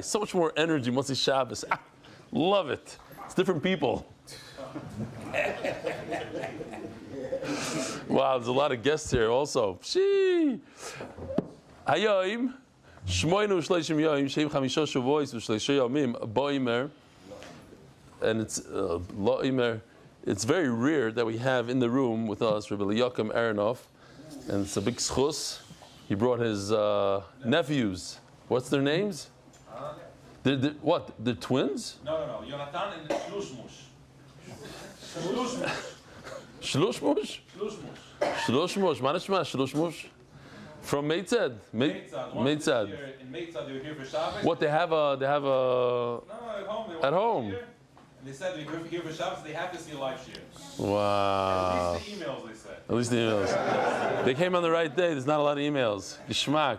So much more energy, Motzi Shabbos. Love it. It's different people. Wow, there's a lot of guests here also. Hayoim, Shmoinu Shleishim Yoim, Shem Chamisha Shavuos V'Shleisha Yomim Boimer, and it's Loimer. It's very rare that we have in the room with us Rabbi Yaakov Aronoff, and it's a big schus. He brought his nephews. What's their names? What? The twins? No. Jonathan and Shlushmush. Shlushmush? Shlushmush. Manishma Shlushmush. From Meitzad. Meitzad. In Meitzad, they were here for Shabbos. What, they have a No, at home. At home. And they said they were here for Shabbos, they have to see a live share. Wow. At least the emails, they said. At least the emails. They came on the right day. There's not a lot of emails. Geschmack.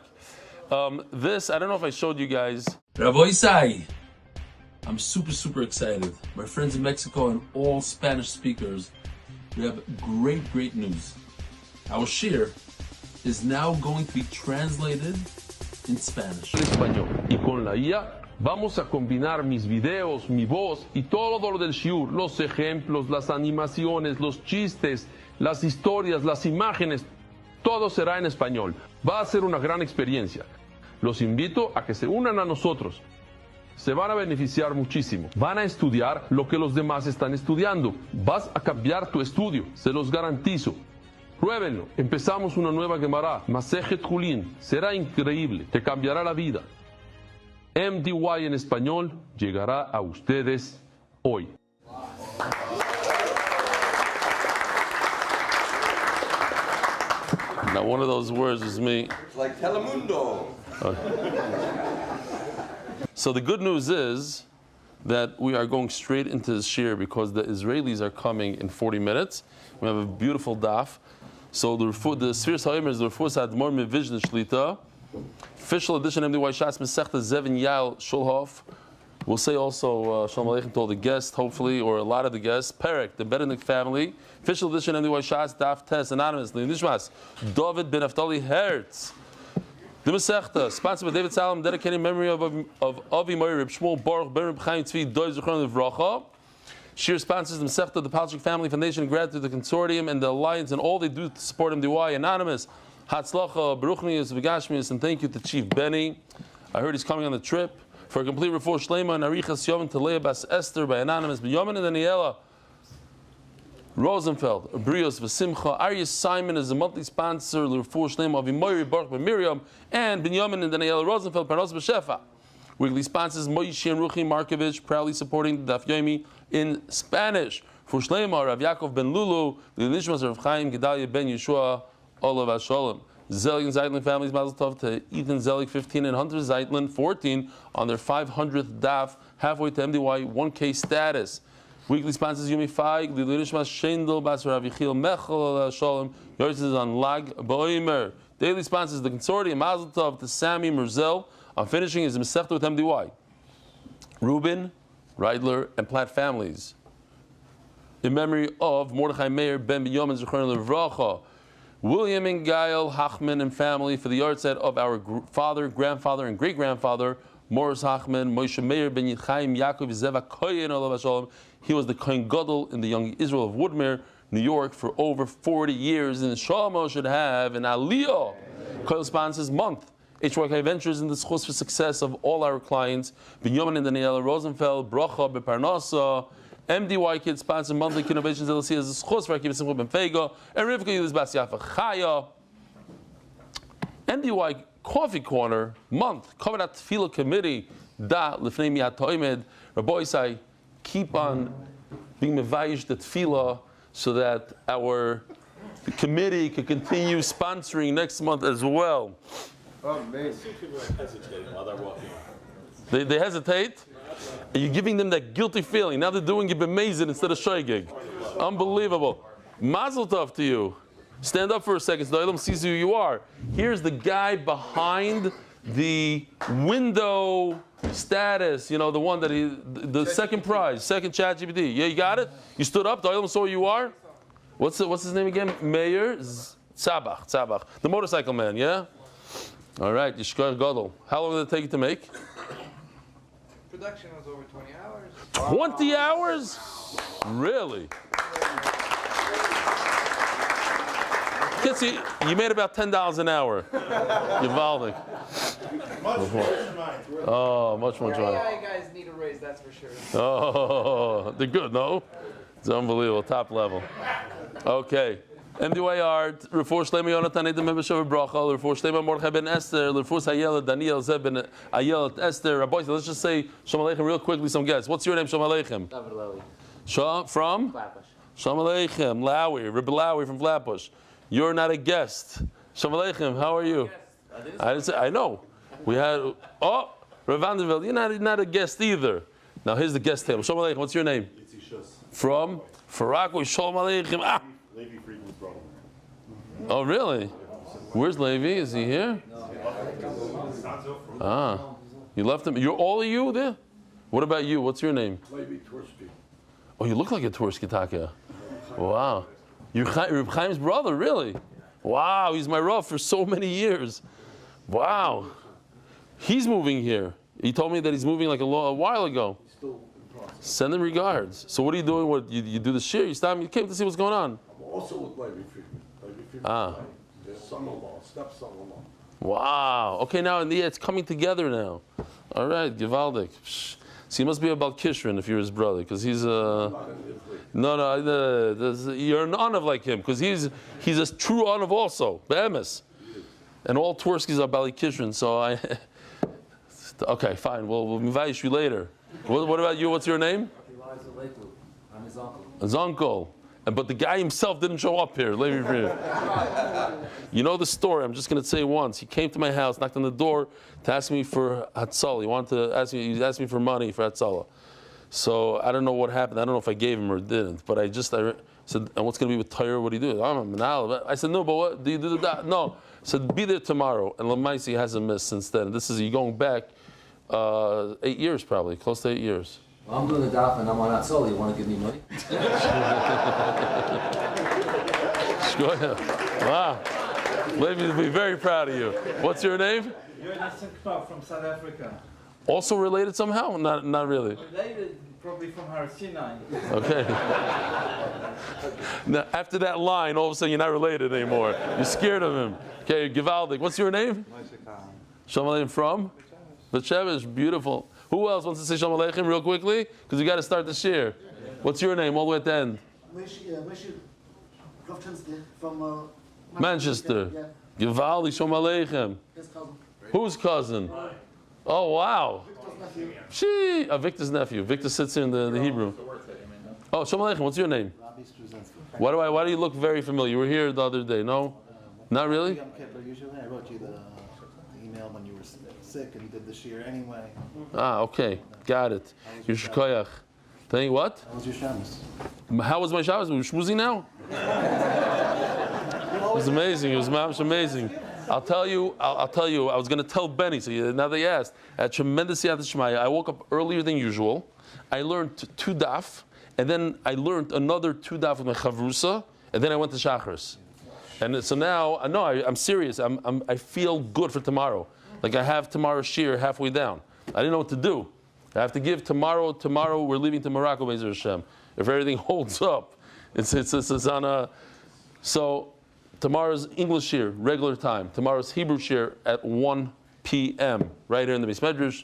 This, I don't know if I showed you guys. Rabbi Isai, I'm super excited. My friends in Mexico and all Spanish speakers, we have great news. Our shir is now going to be translated in Spanish. Español. Y con la IA vamos a combinar mis videos, mi voz y todo lo del shiur, los ejemplos, las animaciones, los chistes, las historias, las imágenes, todo será en español. Va a ser una gran experiencia. Los invito a que se unan a nosotros. Se van a beneficiar muchísimo. Van a estudiar lo que los demás están estudiando. Vas a cambiar tu estudio, se los garantizo. Pruébenlo. Empezamos una nueva Gemara, Masejet Chullin. Será increíble, te cambiará la vida. MDY en español llegará a ustedes hoy. Now, one of those words is me. It's like Telemundo. So the good news is that we are going straight into the shir because the Israelis are coming in 40 minutes. We have a beautiful daf. So the Sfiras HaOmer is the Rufus Admor Mevizhn Shlita. Official edition MDY Shas Masechta Zevin Yael Shulhof. We'll say also Shalom Aleichem to all the guests, hopefully, or a lot of the guests. Perek, the Berenik family. Official edition MDY Shas Daf Tes anonymously. Nishmas David ben Naftali Hertz. The Masechta, sponsored by David Salam, dedicating memory of Avi Mori Reb Shmuel Baruch Ben Reb Chaim Tzvi Doi Zichron Livracha. Shir sponsors the Masechta, the Palchik Family Foundation, gratitude to the consortium and the alliance and all they do to support MDY. Anonymous, Hatzlacha, Baruchnius, Vigashmius, and thank you to Chief Benny. I heard he's coming on the trip. For a complete refor Shlema and Arichas Yom Talea Bas Esther by Anonymous, B'Yomin and Daniela Rosenfeld, Brios V'Simcha. Arius Simon is a monthly sponsor, L'Refor Shlema, Avimoyri Baruch Ben Miriam, and B'Yomin and Daniela Rosenfeld, Parnos B'Shefa. Weekly sponsors Moishi and Ruchi Markovich, proudly supporting the Daf Yomi in Spanish. For Shlema, Rav Yaakov Ben Lulu, the Nishmas Rav Chaim Gedalia Ben Yeshua, Olav Hashalom. Zelig and Zeitlin families, Mazel Tov to Ethan Zelig 15 and Hunter Zeitlin 14 on their 500th daf, halfway to MDY 1K status. Weekly sponsors Yumi Faig, Lilishmas Shendel, Basar Avichil Mechel Shalom, yours is on Lag Boimer. Daily sponsors the consortium, Mazel Tov to Sammy Merzel. I'm finishing his Masechta with MDY. Reuben, Reidler, and Platt families. In memory of Mordechai Meir ben Binyamin Zechron Levracha, William and Gail Hachman and family for the yahrzeit of our father, grandfather, and great-grandfather, Morris Hachman, Moshe Meir ben Yichaim Yaakov Zeva Kohen Olav Shalom. He was the Kohen Gadol in the young Israel of Woodmere, New York, for over 40 years. And Shlomo should have an Aliyah correspondences month. HYK Ventures in the schus for success of all our clients. Binyamin and Daniela Rosenfeld, Bracha Beparnasa. MDY Kids sponsor monthly innovations LLC as a schus for Akiva Simcha Ben Fega. And Rivka Yulis Bas Yafa Chaya. MDY Coffee Corner month. Covered at Tefillah Committee. Da Lefnei Miyat Toimed. Rabbi Isai, keep on being mevayish the Tefillah so that our committee can continue sponsoring next month as well. Oh, man. People are hesitating while they're walking. They hesitate. And you're giving them that guilty feeling. Now they're doing it amazing instead of shoygig. Unbelievable. Mazel tov to you. Stand up for a second so the Olam sees who you are. Here's the guy behind the window status, you know, the one that the second prize, second chat GPT. Yeah, you got it? You stood up, the Olam saw who you are? What's his name again? Meir Tzabach. The motorcycle man, yeah? All right, Yishkar Gadol. How long did it take you to make? Production was over 20 hours. 20 hours? Really? Kids, you made about $10 an hour. Givaldic. Oh, much more money. AI guys need a raise, that's for sure. Oh, they're good, no? It's unbelievable, top level. Okay. MDY Art, Refor Shlema Yonatan Edem Mebeshav Bracha, Refor Shlema Mordechai ben Esther, Refor Hayela Daniel Zeb ben Ayel Esther. Rabbi, let's just say Shalom Aleichem real quickly, some guests. What's your name, Shalom Aleichem? David Lowy. From? Flatbush. Shalom Aleichem, Lowy, Rabbi Lowy from Flatbush. You're not a guest. Shalom Aleichem, how are you? I didn't say, I know. We had, Rav Vanderveld, you're not a guest either. Now here's the guest table. Shalom Aleichem, what's your name? From? Farakui, Shalom Aleichem. Levi Friedman's brother. Oh, really? Where's Levi? Is he here? You left him. You're all of you there? What about you? What's your name? Levi Tversky. Oh, you look like a Tversky Taka. Wow. You're Reb Chaim's brother, really? Wow, he's my Rav for so many years. Wow. He's moving here. He told me that he's moving like a while ago. Still in process. Send him regards. So what are you doing? What you do the shir? You came to see what's going on. I'm also with Levi Friedman. Levi Friedman. Their son-in-law, step-son-in-law. Wow. Okay, now it's coming together now. All right, Givaldic. So he must be about Kishrin if you're his brother, because he's you're an Anav like him, because he's a true Anav also, Be'emes. And all Twerskis are Bali Kishrin, so okay, fine, we'll invite you later. What about you? What's your name? I'm his uncle. His uncle. But the guy himself didn't show up here. You know the story. I'm just going to say once. He came to my house, knocked on the door to ask me for Hatzalah. He asked me for money for Hatzalah. So I don't know what happened. I don't know if I gave him or didn't. But I said, and what's going to be with Tyre? What do you do? I'm a Manal. I said, no, but what do you do? No. I said, be there tomorrow. And Lamaisi hasn't missed since then. This is you going back 8 years probably, close to 8 years. Well, I'm doing the daf and I'm on Hatzalah. You want to give me money? Wow. Levi will be very proud of you. What's your name? You're from South Africa. Also related somehow? Not really. Related, probably from Har Sinai. Okay. Now, after that line, all of a sudden you're not related anymore. You're scared of him. Okay, Givaldic. What's your name? Shalom Aleichem from? B'Shemesh. Beautiful. Who else wants to say Shalom Aleichem real quickly? Because we got to start the shir. What's your name all the way at the end? From Manchester. Yeah. Givaldic Shalom Aleichem. His cousin. Whose cousin? Oh, wow. Victor's nephew. Victor sits here in the Hebrew. Oh, Shalom Aleichem. What's your name? Why do you look very familiar? You were here the other day. No? Not really? Usually I wrote you the email when you were sick and you did the shir anyway. Okay. Got it. You're Shkoyach. Thank you. What? How was your Shabbos? How was my Shabbos? We're schmoozing now? It was amazing. It was amazing. I'll tell you. I was going to tell Benny. So now they asked. I had tremendous Yad Shemaya. I woke up earlier than usual. I learned 2 daf, and then I learned another 2 daf with my chavrusa, and then I went to Shachris. And so now, no, I'm serious. I feel good for tomorrow. Like I have tomorrow's shir halfway down. I didn't know what to do. I have to give tomorrow. Tomorrow we're leaving to Morocco, Be'ezer Hashem. If everything holds up, it's on a. So tomorrow's English shir, regular time. Tomorrow's Hebrew shir at 1 p.m. right here in the Beis Medrash.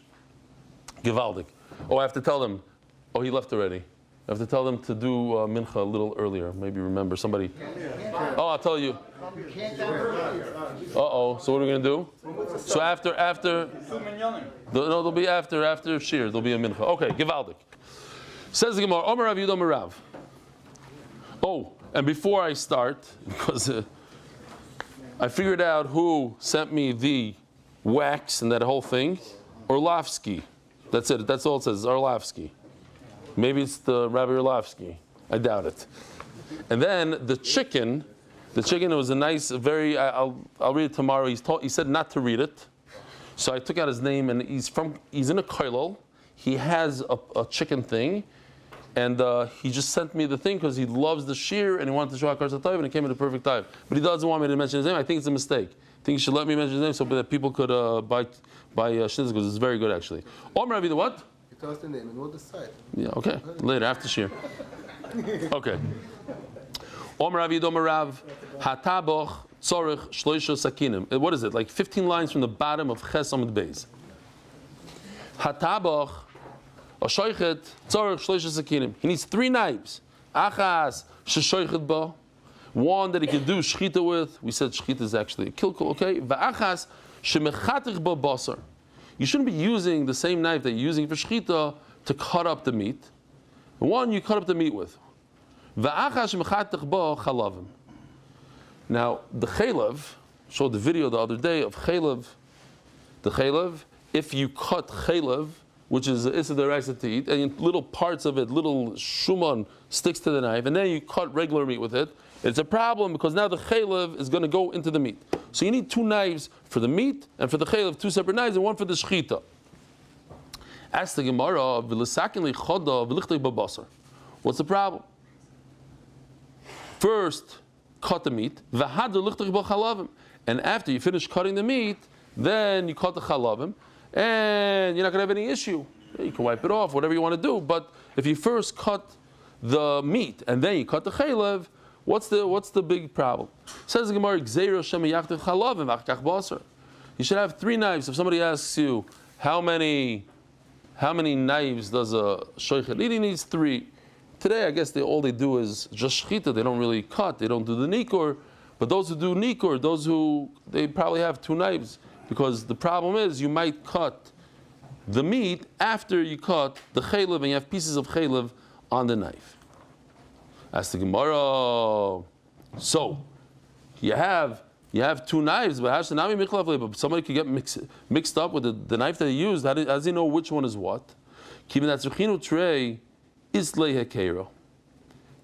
Givaldik. Oh, I have to tell them. Oh, he left already. I have to tell them to do mincha a little earlier. Maybe remember somebody. Oh, I'll tell you. Uh-oh. So what are we going to do? So after. No, they'll be after shir. There'll be a mincha. Okay, Givaldik. Says the Gemara, Omer Rav Yud Omer Rav. Oh, and before I start, because I figured out who sent me the wax and that whole thing. Orlovsky. That's it. That's all it says. Orlovsky. Maybe it's the Rabbi Orlovsky. I doubt it. And then the chicken. It was a nice, very. I'll read it tomorrow. He said not to read it, so I took out his name, and he's in a kollel. He has a chicken thing, and he just sent me the thing because he loves the shir and he wanted to show Hakar Satayv, and it came in the perfect time. But he doesn't want me to mention his name. I think it's a mistake. I think he should let me mention his name so that people could buy shnitz, because it's very good actually. Omer Ravi, the what? You tell us the name and we'll decide. Yeah. Okay. Later after shir. Okay. Omer Rav Yidom Rav Hataboch Tzorich Shloisha Sakinim. What is it? Like 15 lines from the bottom of Ches Amud Beis. Hataboch Ashoichet Tzorich Shloisha Sakinim. He needs 3 knives. Achas Sheshoichet Bo. One that he can do shchita with. We said shchita is actually a kilkul. Okay. Va'achas Shemechatich Bo Basar. You shouldn't be using the same knife that you're using for shchita to cut up the meat. One you cut up the meat with. Now, the chaylev, showed the video the other day of chaylev. The chaylev, if you cut chaylev, which is the deraisa to eat, and little parts of it, little shuman sticks to the knife, and then you cut regular meat with it, it's a problem because now the chaylev is going to go into the meat. So you need 2 knives for the meat, and for the chaylev 2 separate knives, and 1 for the shchita. Ask the Gemara, what's the problem? First, cut the meat, and after you finish cutting the meat, then you cut the chalavim, and you're not going to have any issue. You can wipe it off, whatever you want to do. But if you first cut the meat and then you cut the chaylev, what's the big problem? Says the Gemara, you should have 3 knives. If somebody asks you how many knives does a shoichet need, he needs 3. Today, I guess all they do is just shchita. They don't really cut. They don't do the nikur. But those who do nikur, they probably have 2 knives. Because the problem is you might cut the meat after you cut the chaylev, and you have pieces of chaylev on the knife. Ask the Gemara. So, you have 2 knives, but somebody could get mixed up with the knife that he used. How does he know which one is what? Keeping that zuchinu tray. Islay hekero.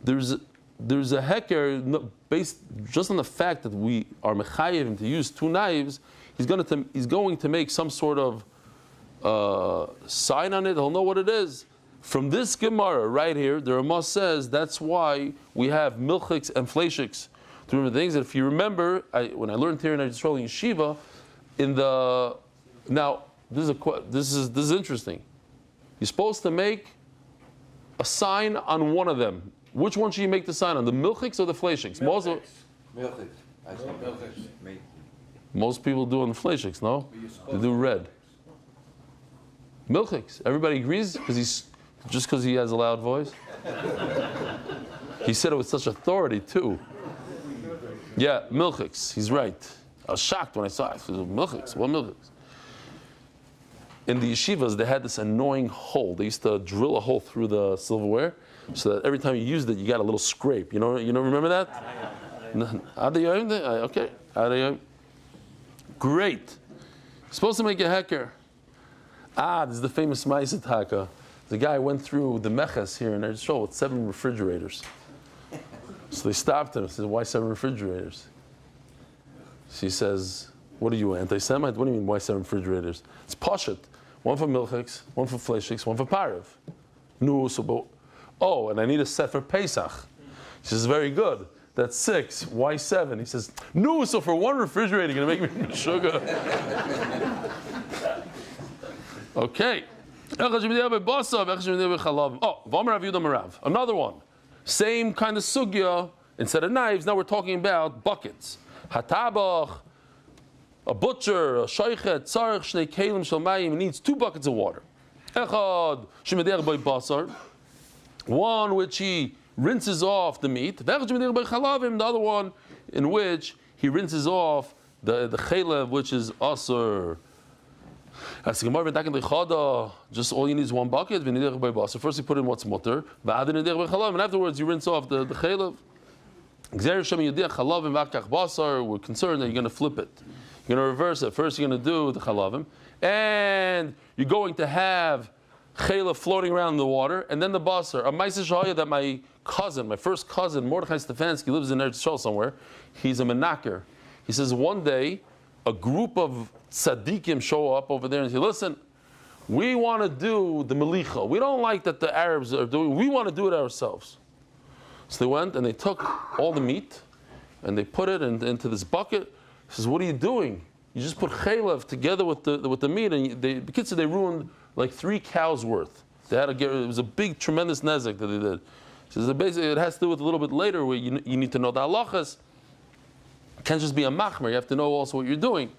There's a heker based just on the fact that we are mechayev him to use 2 knives. He's going to make some sort of sign on it. He'll know what it is. From this Gemara right here, the Ramah says that's why we have milchiks and fleishiks. To remember things that if you remember, when I learned here in Yisrael Yeshiva, this is interesting. You're supposed to make a sign on one of them. Which one should you make the sign on? The milchiks or the fleishiks? Most people do on the fleishiks, no? They do red. Milchiks. Everybody agrees because he has a loud voice. He said it with such authority too. Yeah, milchiks. He's right. I was shocked when I saw it. Milchiks. What milchiks? In the yeshivas, they had this annoying hole. They used to drill a hole through the silverware, so that every time you used it, you got a little scrape. You know, remember that? Okay. Great. You're supposed to make a heker. This is the famous Ma'aseh Taka. The guy went through the meches here in Israel with 7 refrigerators. So they stopped him and said, "Why 7 refrigerators?" She says, "What are you, anti-Semite? What do you mean, why 7 refrigerators? It's pashut. 1 for milchiks, 1 for fleishiks, 1 for parav. No, oh, and I need a set for Pesach. She says, very good. That's 6. Why 7? He says, no, so for one refrigerator, you're going to make me sugar. Okay. Oh, another one. Same kind of sugya. Instead of knives, now we're talking about buckets. Hatabach, a butcher, a shoichet, tzarech, shnei kelim shel mayim, needs 2 buckets of water. Echad, shemedech by basar. One which he rinses off the meat. The other one in which he rinses off the chalev, which is asur. Just all you need is 1 bucket. First you put in what's mutter, and afterwards you rinse off the chalev. We're concerned that you're going to flip it. You're going to reverse it. First you're going to do the chalavim, and you're going to have chalev floating around in the water, and then the basar. A ma'aseh shahaya that my first cousin, Eli Stefansky, lives in Eretz Yisrael somewhere. He's a menaker. He says one day a group of tzaddikim show up over there and say, listen, we want to do the melicha. We don't like that the Arabs are doing. We want to do it ourselves. So they went and they took all the meat and they put it into this bucket. He says, what are you doing? You just put chalev together with the meat, and they ruined like 3 cows worth. They had to get. It was a big, tremendous nezek that they did. He says, basically, it has to do with a little bit later where you need to know the halachas. It can't just be a machmer. You have to know also what you're doing.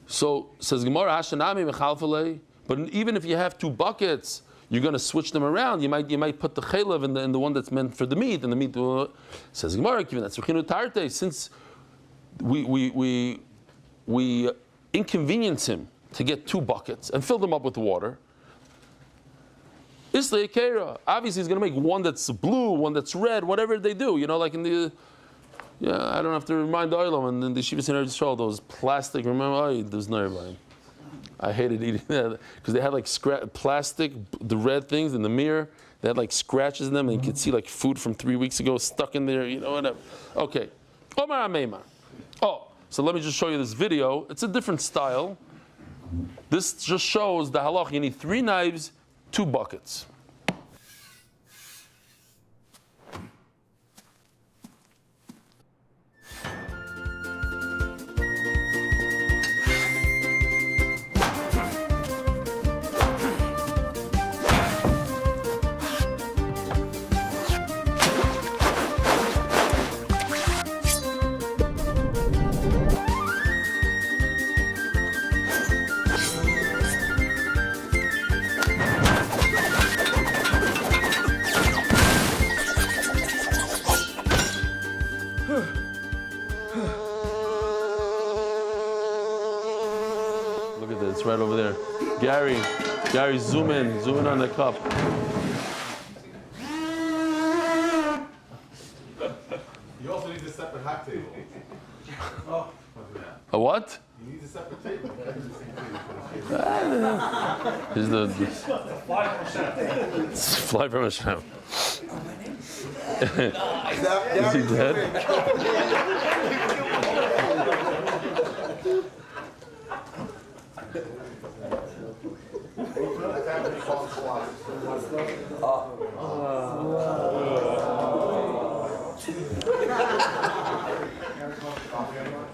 So says Gemara, Hashanami mechalfalei. But even if you have 2 buckets, you're going to switch them around. You might put the chalev in the one that's meant for the meat, and the meat. Says Gemara, since we inconvenience him to get 2 buckets and fill them up with water. Obviously, he's going to make one that's blue, one that's red, whatever they do. Like in the. Yeah, I don't have to remind the Olam and then the Shivas in Eretz Yisrael, those plastic. Remember, there's no everybody. I hated eating that because they had like plastic, the red things in the mirror. They had like scratches in them, and you could see like food from 3 weeks ago stuck in there. Whatever. Okay. Omar Ameimar. Oh, so let me just show you this video. It's a different style. This just shows the halach. You need 3 knives, 2 buckets. It's right over there. Gary, zoom in on the cup. You also need a separate hot table. A what? You need a separate table. Here's the fly from a chef. Is he dead?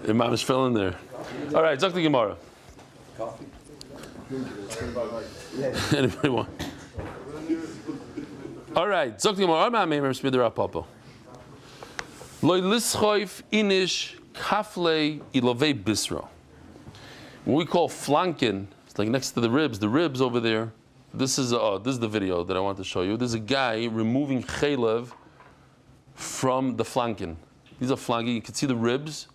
Imam is filling there. All right, Zok the Gemara. Coffee? Anybody want? All right, Zok the Gemara. Imam Meimer Spidera Papa. Loy lischoif inish kafle ilovei bisro. What we call flanken, it's like next to the ribs over there. This is the video that I want to show you. There's a guy removing chalev from the flanken. These are flanken. You can see the ribs,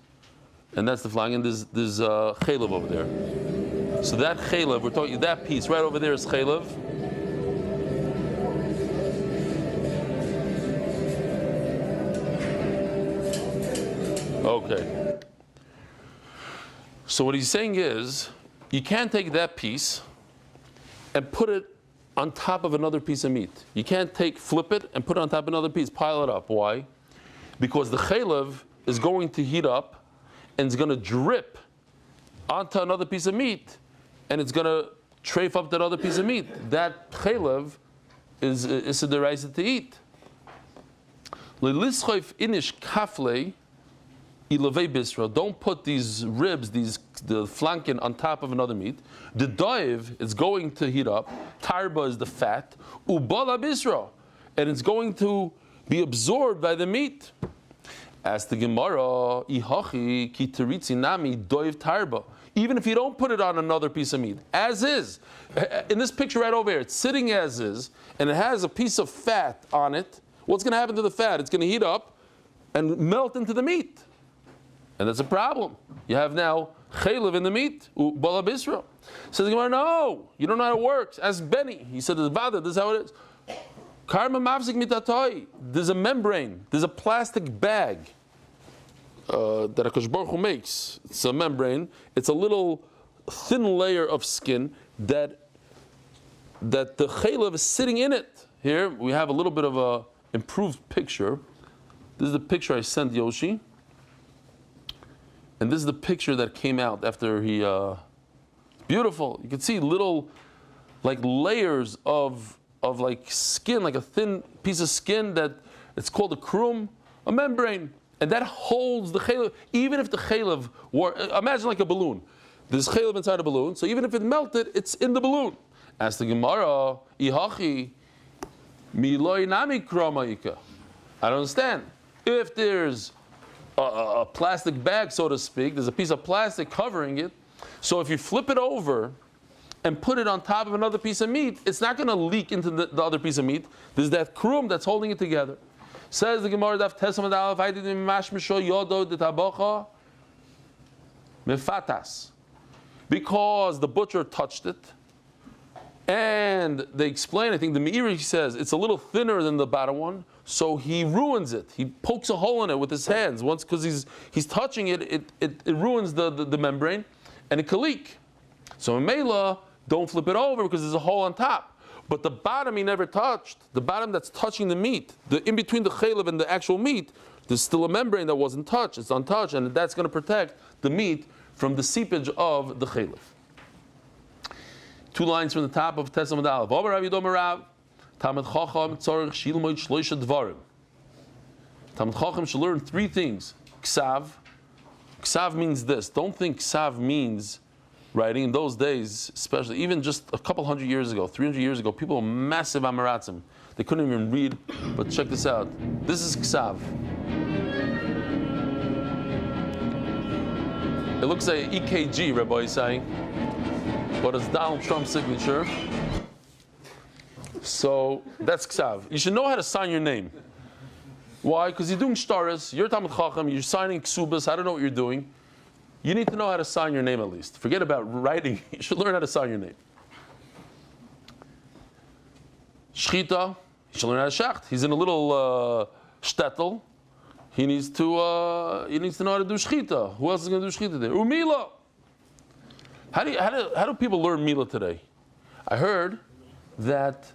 and that's the flanken. There's chalev over there. So that chalev, we're talking that piece right over there is chalev. Okay. So what he's saying is, you can't take that piece and put it on top of another piece of meat. You can't flip it and put it on top of another piece, pile it up. Why? Because the chalev is going to heat up and it's going to drip onto another piece of meat, and it's going to trafe up that other piece of meat. That chalev is a deraisa to eat. Le'lischoif inish kafle ilevei bisra. Don't put these ribs, the flanken, on top of another meat. The doiv is going to heat up. Tarba is the fat. Ubala bisra, and it's going to be absorbed by the meat. As the Gemara, ihachi ki teritzi nami doiv tarba. Even if you don't put it on another piece of meat, as is. In this picture right over here, it's sitting as is, and it has a piece of fat on it. What's going to happen to the fat? It's going to heat up and melt into the meat. And that's a problem. You have now chaylev in the meat, bala bisra. Says the Gemara, no, you don't know how it works. Ask Benny. He said, this is how it is. Karma mafzik mitatoi. There's a membrane. There's a plastic bag that HaKadosh Baruch Hu makes. It's a membrane. It's a little thin layer of skin that the chaylev is sitting in it. Here we have a little bit of a improved picture. This is the picture I sent Yoshi. And this is the picture that came out after he, beautiful. You can see little like layers of like skin, like a thin piece of skin that it's called a krum, a membrane. And that holds the chaylev, even if the chaylev were, imagine like a balloon. There's chaylev inside a balloon, so even if it melted, it's in the balloon. As the Gemara, ihachi, miloi nami kramaika. I don't understand. If there's a plastic bag, so to speak, there's a piece of plastic covering it, so if you flip it over and put it on top of another piece of meat, it's not going to leak into the other piece of meat. There's that krum that's holding it together. Says the Gemara, Daf Tesamad Aleph, I did mash misho yodo de tabocha mefatas, because the butcher touched it, and they explain. I think the Meiri says it's a little thinner than the bottom one, so he ruins it. He pokes a hole in it with his hands once because he's touching it. It ruins the membrane, and it can leak. So in Mela, don't flip it over because there's a hole on top. But the bottom he never touched, the bottom that's touching the meat, in between the chaylev and the actual meat, there's still a membrane that wasn't touched. It's untouched, and that's going to protect the meat from the seepage of the chaylev. 2 lines from the top of Tesamad Aleph. Talmid Chacham tzarich shilmoid shloisha dvarim. Talmid Chacham should learn 3 things. Ksav. Ksav means this. Don't think ksav means writing. In those days, especially, even just a couple hundred years ago, 300 years ago, people were massive amaratzim. They couldn't even read. But check this out. This is ksav. It looks like EKG, Rabbi is saying, but it's Donald Trump's signature. So that's ksav. You should know how to sign your name. Why? Because you're doing shtaris, you're Talmid Chacham, you're signing ksubas, I don't know what you're doing. You need to know how to sign your name at least. Forget about writing. You should learn how to sign your name. Shchita, you should learn how to shacht. He's in a little shtetl. He needs to know how to do shchita. Who else is going to do shchita there? Umila. How do people learn mila today? I heard that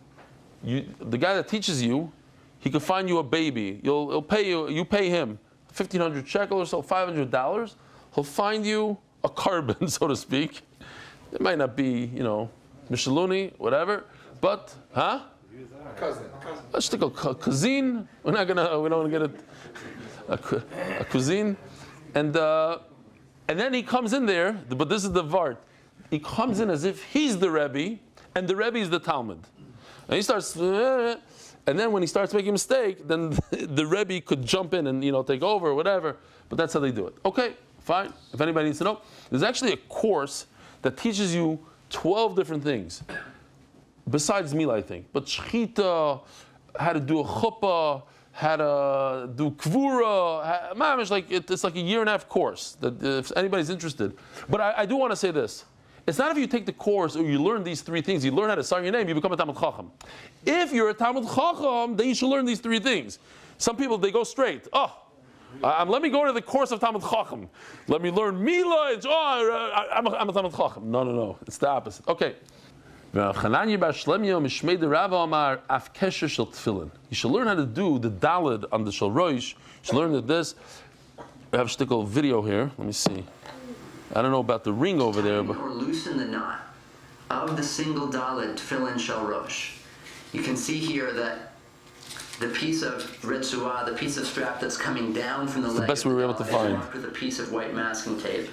the guy that teaches you, he could find you a baby. He'll pay you. You pay him 1,500 shekel or so, $500. He'll find you a carbon, so to speak. It might not be, Mishaluni, whatever, but, Cousin. a cuisine. We don't want to get a cuisine, and then he comes in there. But this is the vart. He comes in as if he's the Rebbe, and the Rebbe is the Talmud. And he starts, and then when he starts making a mistake, then the Rebbe could jump in and take over or whatever. But that's how they do it. Okay. Fine. If anybody needs to know, there's actually a course that teaches you 12 different things, besides Mila, I think. But shchita, how to do a chuppah, how to do kvura, it's like a 1.5-year course. That if anybody's interested. But I do want to say this: it's not if you take the course or you learn these 3 things, you learn how to sign your name, you become a Talmid Chacham. If you're a Talmid Chacham, then you should learn these 3 things. Some people, they go straight. Let me go to the course of Talmid Chacham. Let me learn Mila. I'm a Talmid Chacham. No. It's the opposite. Okay. You should learn how to do the Dalid on the Shal Roish. You should learn that this. I have a shtickle video here. Let me see. I don't know about the ring over there, but or loosen the knot of the single Dalid Tefillin Shal Rosh. You can see here that the piece of Retsuah, the piece of strap that's coming down from the leg, the best we were able to find, marked with a piece of white masking tape.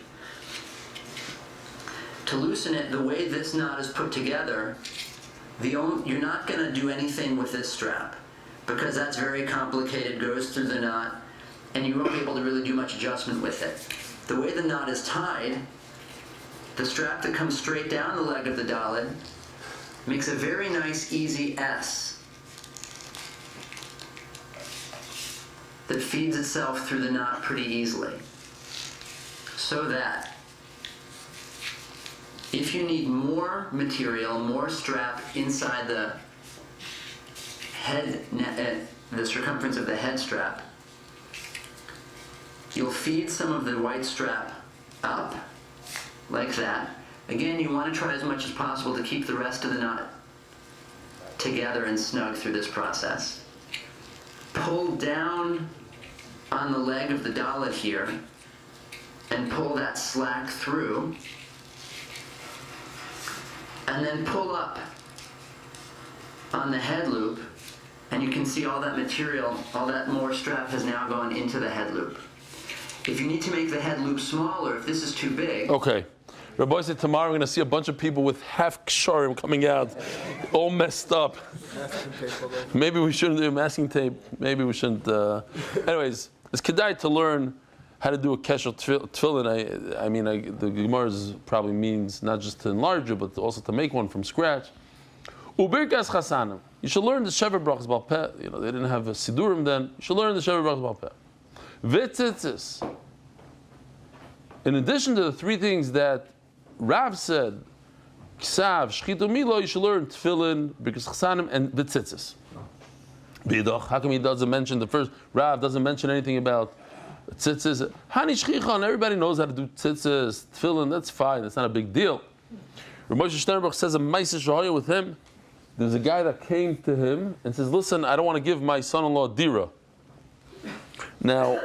To loosen it, the way this knot is put together, you're not going to do anything with this strap because that's very complicated, goes through the knot, and you won't be able to really do much adjustment with it. The way the knot is tied, the strap that comes straight down the leg of the Dalet makes a very nice, easy S that feeds itself through the knot pretty easily. So that if you need more material, more strap inside the head, the circumference of the head strap, you'll feed some of the white strap up, like that. Again, you want to try as much as possible to keep the rest of the knot together and snug through this process. Pull down on the leg of the Dalet here, and pull that slack through, and then pull up on the head loop, and you can see all that material, all that more strap has now gone into the head loop. If you need to make the head loop smaller, if this is too big... Okay. Rabbi said tomorrow we're going to see a bunch of people with half ksharim coming out, all messed up. Maybe we shouldn't do masking tape. Maybe we shouldn't. Anyways, it's kedai to learn how to do a kesher tefillin. I mean, the Gemara probably means not just to enlarge it, but also to make one from scratch. Ubirkas chasanim. You should learn the Shever Brachas Bal Peh. You know, they didn't have a Sidurim then. You should learn the Shever Brachas Bal Peh. Vitzitzis. In addition to the three things that Rav said, Ksav, Shchitu Milo, you should learn Tefillin, Birkas Chasanim, and Vitzitzis. Bidach, how come he doesn't mention the first? Rav doesn't mention anything about Tzitzis. Hani Shchichan, everybody knows how to do Tzitzis, Tefillin, that's fine, that's not a big deal. Rav Moshe Sternberg says a Maisa Shahaya with him. There's a guy that came to him and says, listen, I don't want to give my son-in-law Dira. Now,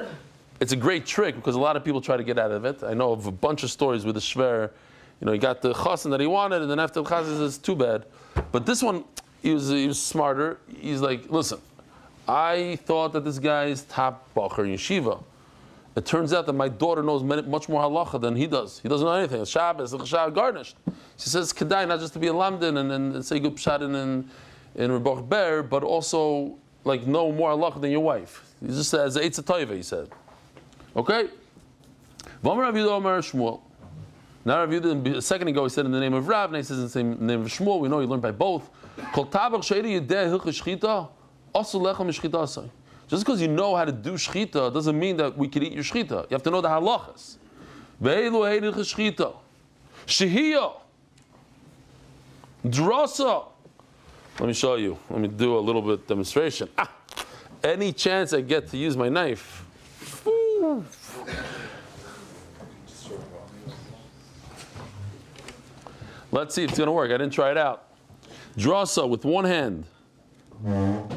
it's a great trick because a lot of people try to get out of it. I know of a bunch of stories with the shver. You know, he got the chassan that he wanted, and then after the chassan, it's too bad. But this one, he was smarter. He's like, listen, I thought that this guy is top bacher in yeshiva. It turns out that my daughter knows much more halacha than he does. He doesn't know anything. It's Shabbos, it's Shabbos garnished. She says, kedai, not just to be a lamdin and say good pshatin in Rebach Ber, but also like know more halacha than your wife. He just says, Eitz Toiva, he said. Okay? Now Rav Yehuda, a second ago he said in the name of Rav, now he says in the name of Shmuel, we know he learned by both. Just because you know how to do shchita doesn't mean that we can eat your shchita. You have to know the halachas. Shehiyah. Drasa. Let me show you. Let me do a little bit demonstration. Any chance I get to use my knife. Ooh. Let's see if it's going to work. I didn't try it out. Drasa with one hand. You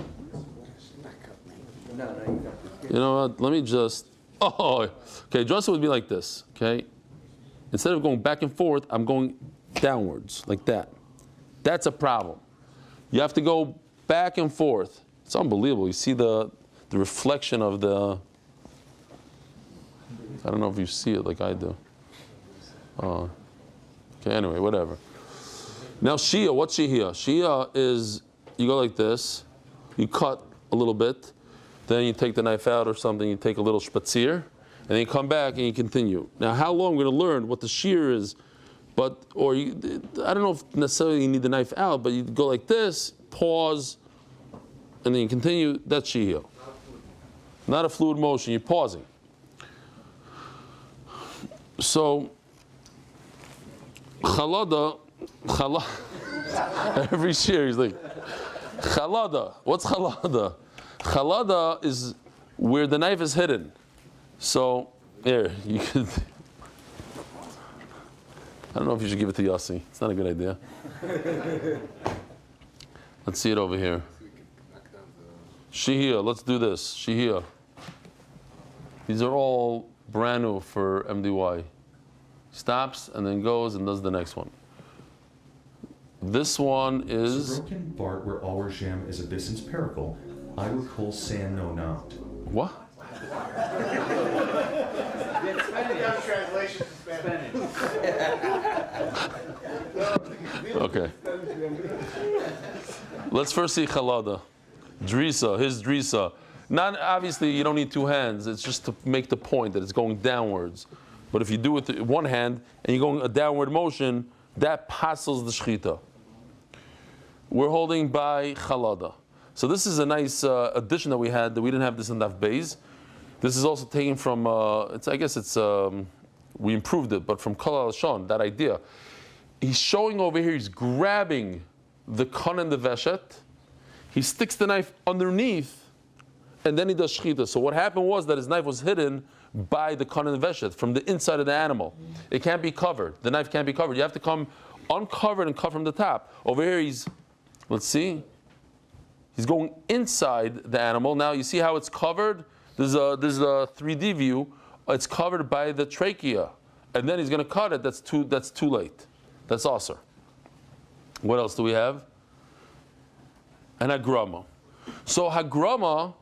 know what? Let me just... Oh, okay. Drasa would be like this, okay? Instead of going back and forth, I'm going downwards, like that. That's a problem. You have to go back and forth. It's unbelievable. You see the reflection of the... I don't know if you see it like I do. Okay, anyway, whatever. Now Shia, what's Shia? Shia is, you go like this, you cut a little bit, then you take the knife out or something, you take a little spatzir, and then you come back and you continue. Now how long we're going to learn what the shear is, I don't know if necessarily you need the knife out, but you go like this, pause, and then you continue, that's Shia. Not a fluid motion, you're pausing. So, chalada, every shear he's like, chalada, what's chalada? Chalada is where the knife is hidden. So, here, you could, I don't know if you should give it to Yossi. It's not a good idea. Let's see it over here. Shihia, let's do this. Shihia. These are all brand new for MDY. Stops and then goes and does the next one. This one is Broken Bart where all jam is a bison's pericle. I recall san no not. what? Translation to Spanish. Okay. Let's first see Chalada. Drisa, his Drisa. Not obviously you don't need two hands. It's just to make the point that it's going downwards. But if you do it with one hand and you're going a downward motion, that passes the shchita. We're holding by Chalada. So this is a nice addition that we had that we didn't have this in Daf Beis. This is also taken from, we improved it, but from Kol HaLashon, that idea. He's showing over here, he's grabbing the kan and the veshet, he sticks the knife underneath, and then he does shchita. So what happened was that his knife was hidden by the kan and the veshet, from the inside of the animal. It can't be covered. The knife can't be covered. You have to come uncovered and cut from the top. Over here he's, let's see, he's going inside the animal. Now you see how it's covered? There's a 3D view. It's covered by the trachea, and then he's going to cut it. That's too late. That's aser. What else do we have? An hagrama. So hagrama,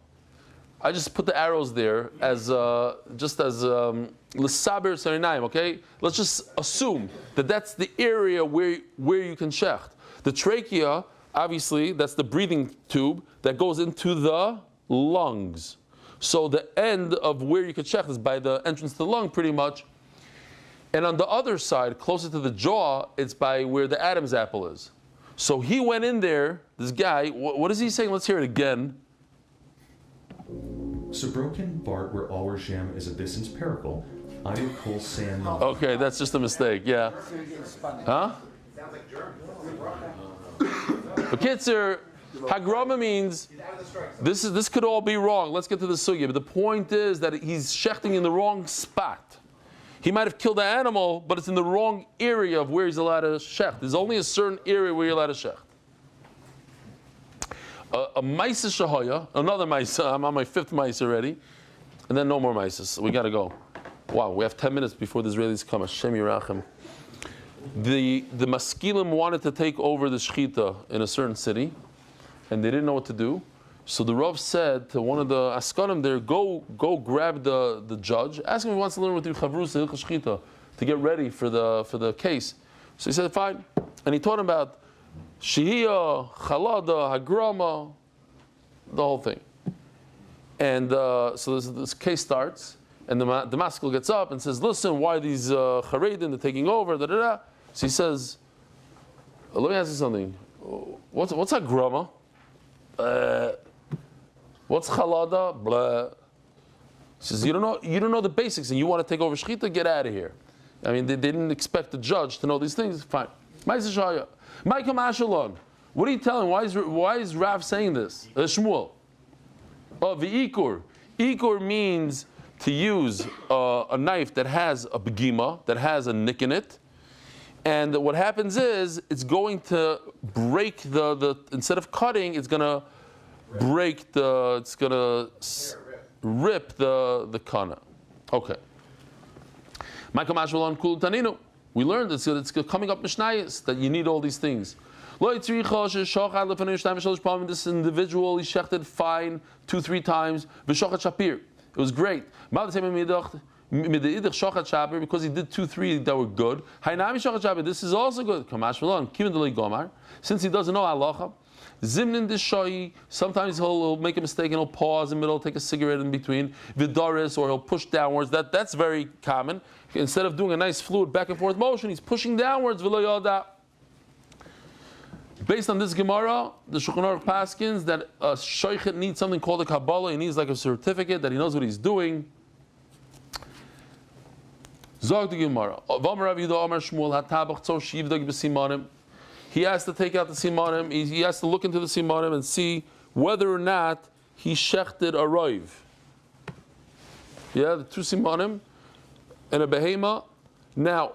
I just put the arrows there as l'saber sarinaim. Okay, let's just assume that that's the area where you can shecht. The trachea, obviously, that's the breathing tube that goes into the lungs. So the end of where you could shecht is by the entrance to the lung, pretty much. And on the other side, closer to the jaw, it's by where the Adam's apple is. So he went in there, this guy, what is he saying? Let's hear it again. So broken Bart where all jam is a bison's pericle. I recall san no. Okay, that's just a mistake, yeah. Huh? Sounds like German. But Kitzer, hagrama means this could all be wrong. Let's get to the sugya. But the point is that he's shechting in the wrong spot. He might have killed the animal, but it's in the wrong area of where he's allowed to shecht. There's only a certain area where you're allowed to shecht. A maisa shahaya, another maisa. I'm on my 5th maisa already, and then no more maisas. We got to go. Wow, we have 10 minutes before the Israelis come. Hashem Yirachem. The maskilim wanted to take over the shechita in a certain city, and they didn't know what to do. So the Rav said to one of the askanim there, go grab the judge, ask him if he wants to learn with you chavrusa hilchos shechita to get ready for the case. So he said fine, and he taught him about shihiyah, chalada, hagrama, the whole thing. And so this case starts, and the maskil gets up and says, listen, why are these charedim, they're taking over, da da da. So he says, let me ask you something. What's hagrama? What's chalada? Blah. He says, you don't know the basics, and you want to take over shechita? Get out of here. I mean, they didn't expect the judge to know these things. Fine. Ma'aseh Michael Mashalon. What are you telling? Why is Rav saying this? Shmuel. V'ikur. Ikur means to use a knife that has a begima, that has a nick in it. And what happens is, it's going to break the instead of cutting, it's going to break it's going to rip the kana. Okay. Michael Mashalon Kul Taninu. We learned it's coming up Mishnayos that you need all these things. This individual, he shechted fine 2-3 times. It was great. Because he did 2-3 that were good. This is also good. Since he doesn't know halacha, Zimnin dishoyi, sometimes he'll make a mistake and he'll pause in the middle, take a cigarette in between, vidaris, or he'll push downwards. That's very common. Instead of doing a nice fluid back and forth motion, he's pushing downwards. Based on this Gemara, the Shulchan Aruch paskins that a shochet needs something called a Kabbalah. He needs like a certificate that he knows what he's doing. Zog the Gemara. He has to take out the simanim. He has to look into the simanim and see whether or not he shechted a roiv. Yeah, the 2 simanim and a behema. Now,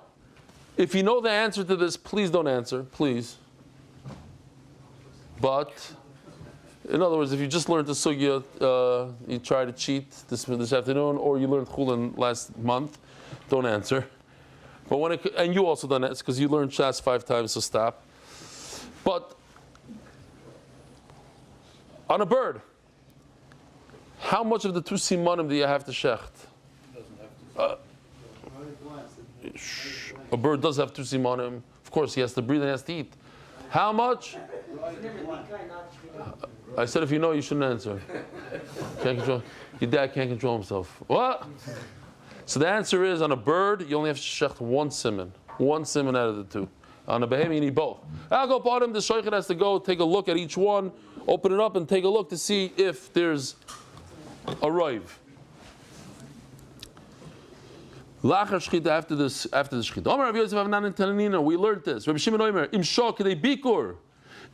if you know the answer to this, please don't answer, please. But, in other words, if you just learned the sugya, you try to cheat this afternoon, or you learned Chullin last month, don't answer. But and you also don't answer because you learned Shas 5 times, so stop. But on a bird, how much of the 2 simanim do you have to shecht? A bird does have 2 simanim. Of course, he has to breathe and he has to eat. How much? I said if you know, you shouldn't answer. Can't control. Your dad can't control himself. What? So the answer is, on a bird, you only have to shecht 1 siman. 1 siman out of the 2. On a behemoth, you need both. I'll go bottom. The shaykhid has to go take a look at each one, open it up, and take a look to see if there's a rive. Lachar shchita, after the shchita. Omar Rav Yosef Avnan Tananina, we learned this. Rabbi Shimon Omer, im shok kedei bikur.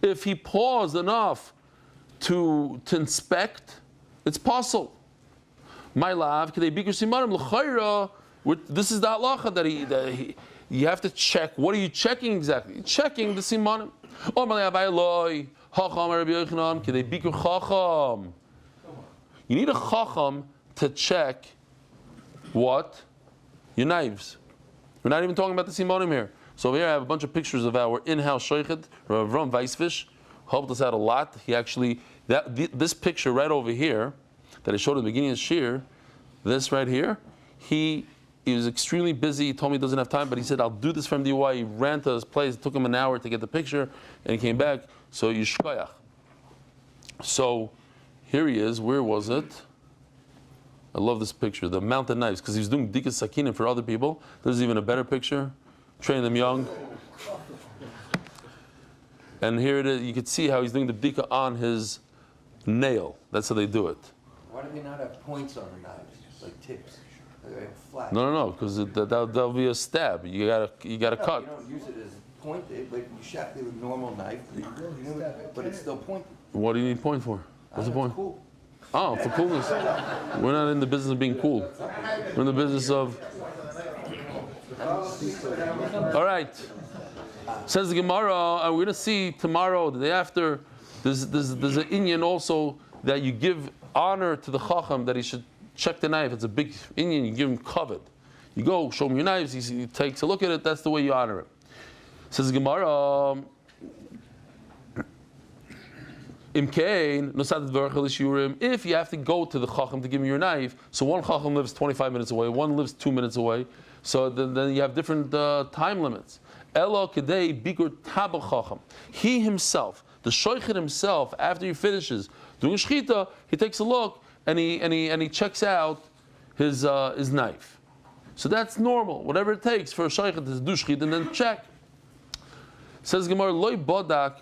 If he paused enough to inspect, it's possible. My love, kedei bikur simanim l'chayra. This is the halacha that you have to check. What are you checking exactly? You're checking the simanim. Omar Rabbi Eloi, hacham Rabbi Yochanan, kedei bikur chacham. You need a chacham to check what? Your knives. We're not even talking about the simonim here. So over here I have a bunch of pictures of our in-house shaykhid, Rav Avram Weisfish, helped us out a lot. He actually, this picture right over here, that I showed at the beginning of Shir, this right here, he was extremely busy. He told me he doesn't have time, but he said, I'll do this from DUI. He ran to his place. It took him an hour to get the picture, and he came back. So yishkoyach. So here he is. Where was it? I love this picture, the mountain knives, because he was doing dikas sakinim for other people. There's even a better picture. Train them young. And here it is. You can see how he's doing the bdika on his nail. That's how they do it. Why do they not have points on the knives, like tips? They have flat. No, because that'll be a stab. You gotta cut. You don't use it as pointed, but you shaft it with a normal knife, but it's still pointed. What do you need point for? What's the point? Cool. Oh, for coolness. We're not in the business of being cool. We're in the business of. All right. Says the Gemara, and we're going to see tomorrow, the day after. There's an inyan also that you give honor to the chacham that he should check the knife. It's a big inyan. You give him kavod. You go show him your knives. He takes a look at it. That's the way you honor him. Says the Gemara. If you have to go to the chacham to give him your knife, so one chacham lives 25 minutes away, one lives 2 minutes away, so then you have different time limits. Elo kedei bikur tabel chacham. He himself, the shoichet himself, after he finishes doing shchita, he takes a look and he checks out his knife. So that's normal. Whatever it takes for a shoichet to do shchita and then check. Says Gemara loy bodak.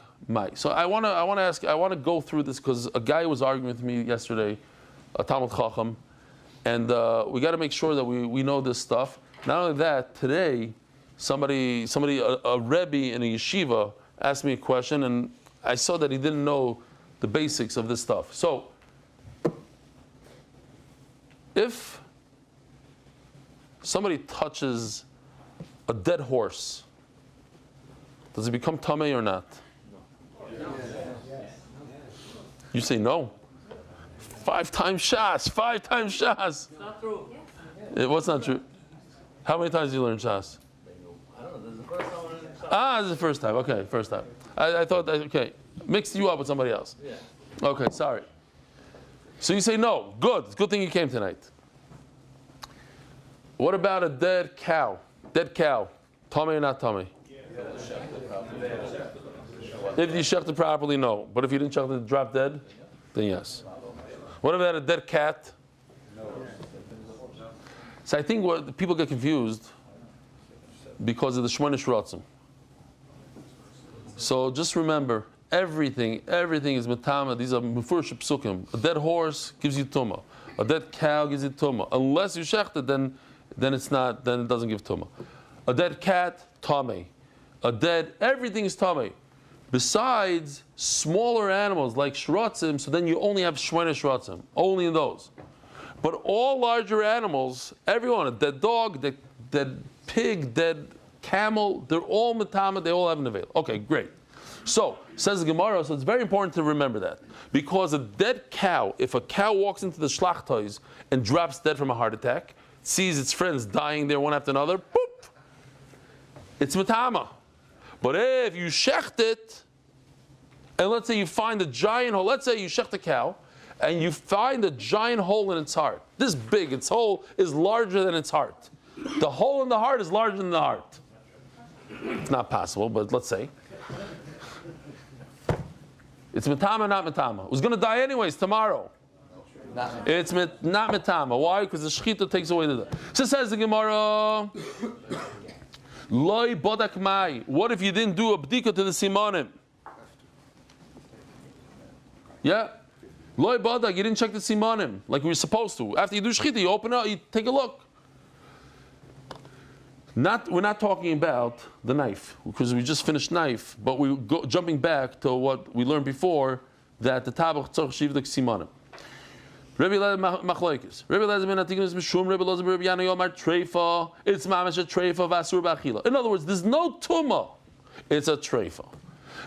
So I want to go through this because a guy was arguing with me yesterday, a Talmud Chacham, and we got to make sure that we know this stuff. Not only that, today somebody, a Rebbe in a yeshiva asked me a question, and I saw that he didn't know the basics of this stuff. So if somebody touches a dead horse, does it become tamei or not? You say no. 5 times Shas. 5 times Shas. It's not true. What's not true? How many times did you learn Shas? I don't know. This is the first time I learned Shas. This is the first time. Okay, first time. I thought that, okay. Mixed you up with somebody else. Yeah. Okay, sorry. So you say no. Good. It's a good thing you came tonight. What about a dead cow? Dead cow. Tummy or not tummy? If you shecht it properly, no. But if you didn't shecht it, drop dead, then yes. What about a dead cat? So I think what people get confused because of the Shemona Shratzim. So just remember, everything is metama. These are mufurish psukim. A dead horse gives you tumah. A dead cow gives you tumah. Unless you shecht it, then it's not. Then it doesn't give tumah. A dead cat, tamei. Everything is tamei. Besides smaller animals like shratzim, so then you only have shmona shratzim, only in those. But all larger animals, everyone, a dead dog, dead pig, dead camel, they're all metama, they all have an avail. Okay, great. So, says the Gemara, so it's very important to remember that. Because a dead cow, if a cow walks into the shlachtois and drops dead from a heart attack, sees its friends dying there one after another, boop, it's metama. But if you shecht it, and let's say you find a giant hole. Let's say you shecht a cow, and you find a giant hole in its heart. This big, its hole is larger than its heart. The hole in the heart is larger than the heart. It's not possible, but let's say. It's metama, not metama. It was going to die anyways tomorrow. It's not metama. Why? Because the shechita takes away the. So says the Gemara. Loi bodak mai. What if you didn't do a bdika to the simanim? Yeah. Loi bodak. You didn't check the simanim like we were supposed to. After you do shechita, you open it, you take a look. We're not talking about the knife, because we just finished knife, but we go jumping back to what we learned before, that the tabach tzarich shivdek simanim. Rabbi Elazar machlokes. Rabbi Elazar ben Atikinus mishum. Rabbi Elazar ben Rabbi Yana Yomar treifa. It's mamash a treifa vasur b'achila. In other words, there's no tuma. It's a treifa.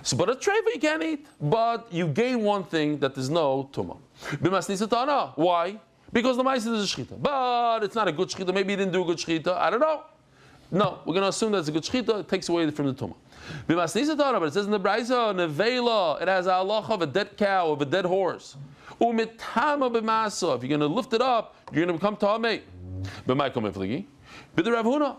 So, but a treifa you can't eat, but you gain one thing, that there's no tuma. B'masnisa tana. Why? Because the ma'aseh is a shechita, but it's not a good shechita. Maybe you didn't do a good shechita. I don't know. No, we're going to assume that it's a good shechita. It takes away from the tumah. But it says in the Braisa, nevela, it has a halacha of a dead cow, of a dead horse. Umitama b'masa. If you're going to lift it up, you're going to become tamei. B'may kom efligi. B'der Rav Huna.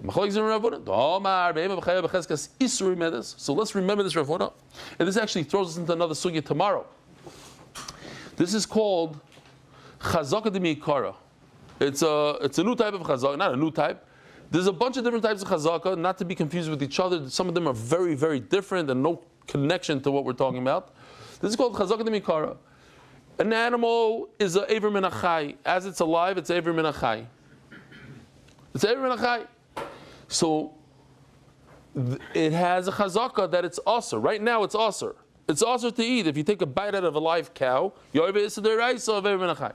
Machlokes in Rav Huna. Domar be'ema b'chaya b'cheskas isuri medes. So let's remember this Rav Huna. And this actually throws us into another sugya tomorrow. This is called chazaka de mi'ikara. It's a new type of chazaka, not a new type. There's a bunch of different types of chazaka, not to be confused with each other. Some of them are very, very different and no connection to what we're talking about. This is called chazaka de mikara. An animal is an aver min achai. As it's alive, it's aver min achai. It's aver min achai. So it has a chazaka that it's asr. Right now it's asr. It's asr to eat. If you take a bite out of a live cow, you're over is the rice of aver min achai.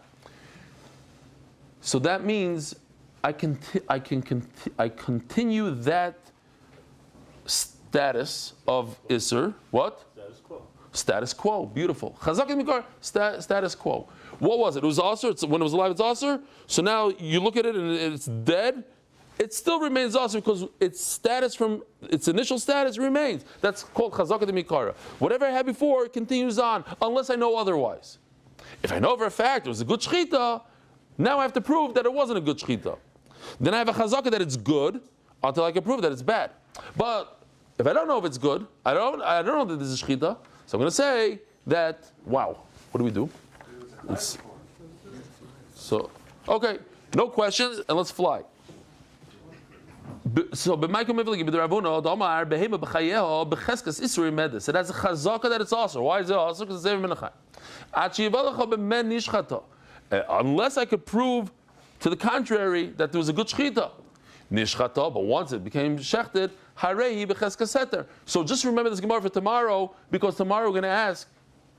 So that means I continue that status of Isser. What? Status quo. Status quo. Beautiful. Chazak mikar. Status quo. What was it? It was Asr. When it was alive, it's Asr. So now you look at it and it's dead. It still remains Asr because its status from its initial status remains. That's called Chazak mikara. Whatever I had before, it continues on unless I know otherwise. If I know for a fact it was a good shechita, now I have to prove that it wasn't a good shechita. Then I have a chazaka that it's good until I can prove that it's bad. But if I don't know if it's good, I don't know that this is shechita. So I'm going to say that, wow, what do we do? So, okay, no questions, and let's fly. So, it has a chazaka that it's also. Why is it also? Because it's unless I could prove to the contrary that there was a good shechita. Nishchata, but once it became shechted, harehi b'cheska seter. So just remember this Gemara for tomorrow, because tomorrow we're going to ask,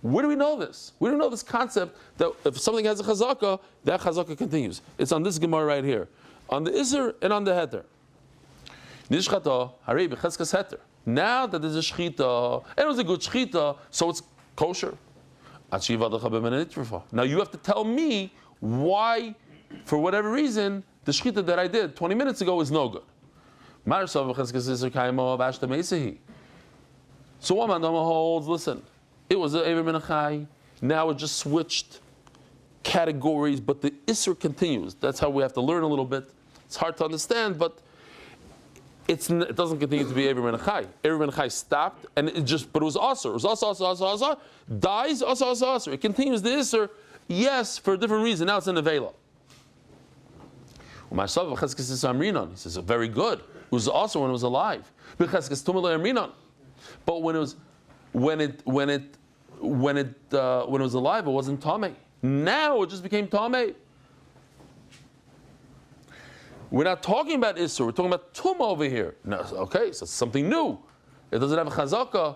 where do we know this? We don't know this concept that if something has a chazaka, that chazaka continues. It's on this Gemara right here, on the Isser and on the Heter. Nishchata, harehi b'cheska seter. Now that there's a shechita, and it was a good shechita, so it's kosher. Now you have to tell me why, for whatever reason, the shechita that I did 20 minutes ago is no good. So one mandama holds, listen, it was an Ever Menachai, now it just switched categories, but the Isser continues. That's how we have to learn a little bit. It's hard to understand, but it doesn't continue to be Ever Menachai. Ever Menachai stopped, and it was Asr. It was Asr, dies, Asr. It continues the Isser, yes, for a different reason. Now it's in Nevela. He says, very good. It was also when it was alive. But when it was alive, it wasn't Tameh. Now it just became Tameh. We're not talking about Isser, we're talking about Tumah over here. No, okay, so it's something new. It doesn't have a chazaka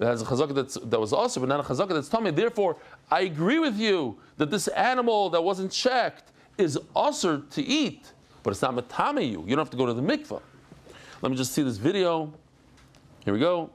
it has a chazaka that was also, but not a chazaka that's Tameh. Therefore, I agree with you that this animal that wasn't checked is usher to eat, but it's not matame you. You don't have to go to the mikvah. Let me just see this video. Here we go.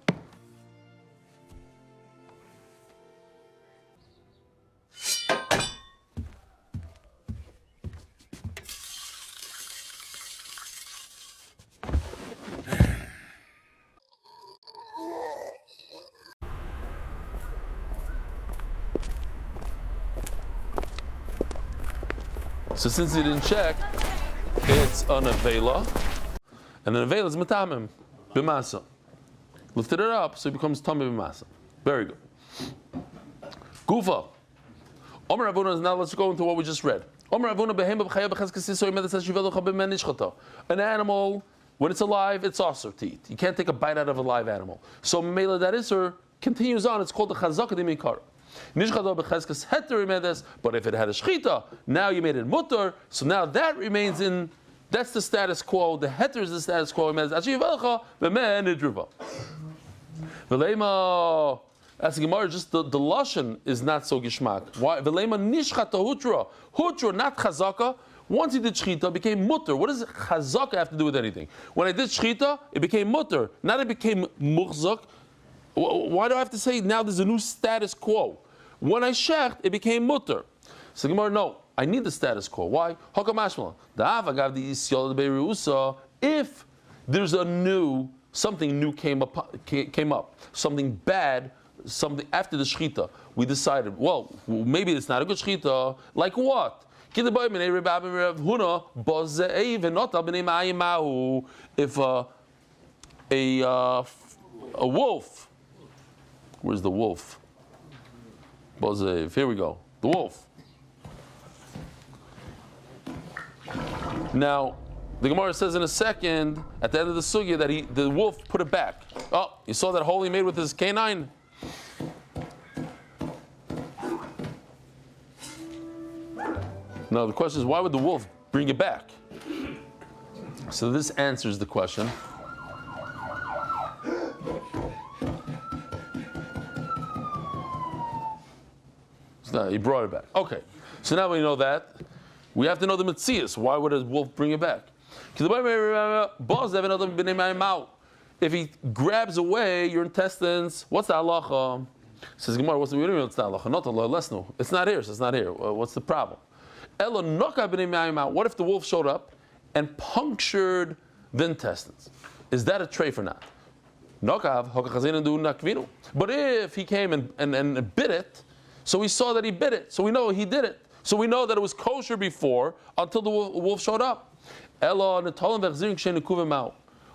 So since he didn't check, it's an avela, and an avela is metamim b'masa. Lifted it up, so it becomes tamim b'masa. Very good. Gufa. Omer Avuna, now let's go into what we just read. Omer Avuna behema b'chaya b'cheskes yisoy medes hashivelucha b'men nishchata. An animal, when it's alive, it's also to eat. You can't take a bite out of a live animal. So mela that isur continues on. It's called the chazaka d'mikar. Nishchata b'cheskes heter medes. But if it had a shchita, now you made it mutter. So now that remains in. That's the status quo. The heter is the status quo. Medes hashivelucha b'men nidruva. V'leima. As Gemara, just the lashon is not so gishmak. Why? V'leima nishchata hutra. Hutra, not chazaka. Once he did shchita, it became mutter. What does chazaka have to do with anything? When I did shchita, it became mutter. Not it became muchzak. Why do I have to say now there's a new status quo? When I shecht, it became mutter. So Gemara, no, I need the status quo. Why? Hakamashma. Da'avagav the isyol be'rusa. If there's something new came up, something bad. Something after the shechita, we decided, well, maybe it's not a good shechita. Like what? If a wolf, where's the wolf? Here we go. The wolf. Now, the Gemara says in a second, at the end of the sugya, that the wolf put it back. Oh, you saw that hole he made with his canine? Now the question is, why would the wolf bring it back? So this answers the question. So he brought it back. Okay. So now we know that. We have to know the metzias. Why would a wolf bring it back? If he grabs away your intestines, what's the halacha? Says Gemara, what's the meaning? It's not halacha. Not Allah, let's know. It's not here. So it's not here. What's the problem? What if the wolf showed up and punctured the intestines? Is that a treif or not? But if he came and bit it, so we saw that he bit it, so we know he did it. So we know that it was kosher before until the wolf showed up.